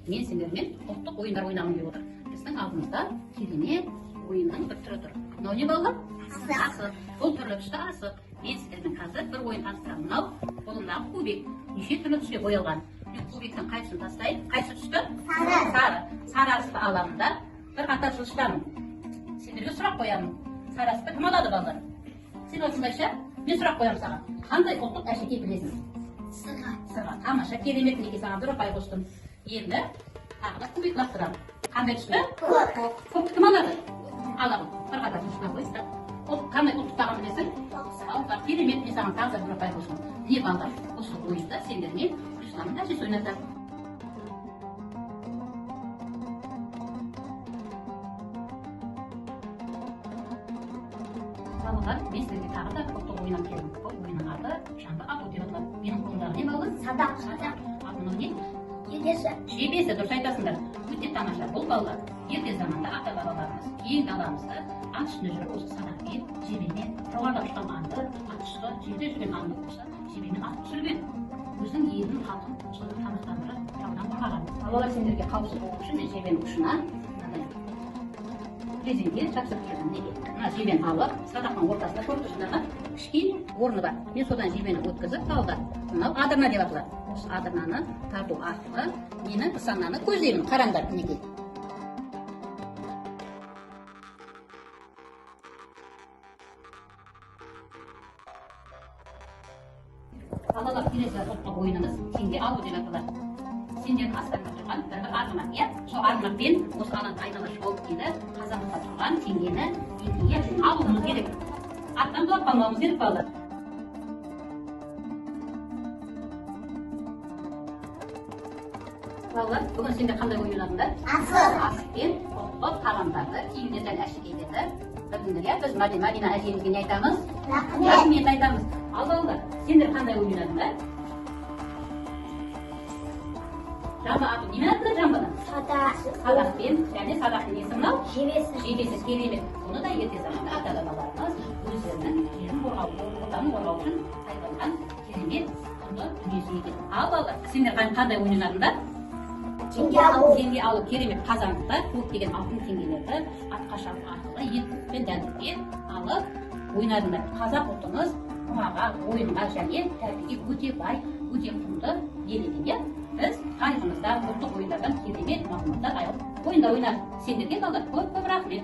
мен сендермен ұлттық ойындар ойнағым келіп отыр. Біздің алдымызда керемет ойынның бір түрі тұр. Мынау не балалар? Асық. Бұл түрлі түсті асық. Мен сіздермен қазір бір ойын таныстырамын. Мынау қолымдағы кубик. Неше түрлі түске боялған. Мен кубиктің қайсысын тастайын? Қайсы түсті? Сары. Сары асықты аламын да бір қатар жылжытамын. Сендерге сұрақ қоямын. Сары асықты кім алады балалар? Сен осындайша мен сұрақ қоямын саған. Қандай ұлттық әшекей білесің? Сырға. Тамаша, керемет, неге саған бір ұпай қостым. Енді тағы да кубик лақтырамын. Қандай түсті? Көкті кім алады? Аламын. Бір қатар жылжытам қойсыздар. Қандай ұлттық тағам білесің? Балдар, керемет, мен саған тағы да бір ұпай қостым. Не балдар? Осы ойында сендермен Русланның әжесі ойнатады. Балалар, мен сіздерге тағы да ұлттық ойыннан келдім. Бұл ойынның аты шаңғы ату деп аталады. Менің қолымдағы не балалар? Садақ. Ал мынау не? Жебесі, дұрыс айтасыңдар. Өте тамаша. Бұл балалар ерте заманда ата-бабаларымыз кең даламызда ат үстінде жүріп осы садақпен, жебемен, жоғарыда ұшқан аңды, ат үсті жерде жүрген аңды болса, жебемен атып түсірген. Өзінің елінің халқын тамақтандырып, жаудан қорғаған. Балалар, сендерге қауіпсіз болу үшін мен жебенің ұшына резеңке жапсырып жүрмін. Неге? Мына жебені алып, садақтың ортасында көріп тұрсыңдар, кішкене орны бар. Мен содан жебені өткізіп, балалар, мынау адырна деп аталады. Осы адырнаны тарту арқылы менің нысананы көздеймін. Қараңдар, мінекей. Балалар, келесі ұлттық ойынымыз теңге алу деп аталады. Сендердің астарында тұрған бір арғымақ, иә? Сол арғымақпен осы алаңды айнала шолып келіп, қазанымызда тұрған теңгені екіге алуымыз керек. Аттан құлап қалмауымыз керек, балалар. Балалар, бүгін сендер қандай ойын ойнадыңдар? Асықпен ұлттық тағамдарды, киімдерден әшекейлерді білдіңдер, иә? Біз Мадина әжемізге не айтамыз? Рахмет айтамыз. Ал балалар, сендер қандай ойын ойнадыңдар? Жамбы ату немен атылады жамбыны? Садақпен, және садақтың несі мынау? Жебесі, керемет. Оны да ерте заманда ата-бабаларымыз өздерінің жерін қорғау, отанын қорғау үшін пайдаланған керемет құнды дүниесі екен. Ал балалар, сендер қандай ойын ойнадыңдар? Теңге алу, керемет қазандықта көптеген алтын теңгелерді атқа шабу арқылы етпен дәлдікпен алып ойнадыңдар. Қазақ ұлтымыз құмаға, ойынға және тәрбиеге өте бай, өте құнды ел екен, иә? Біз тарихымызда ұлттық ойындардан керемет мағлұматтар алып ойында ойнадық. Сендерге балалар көп рахмет.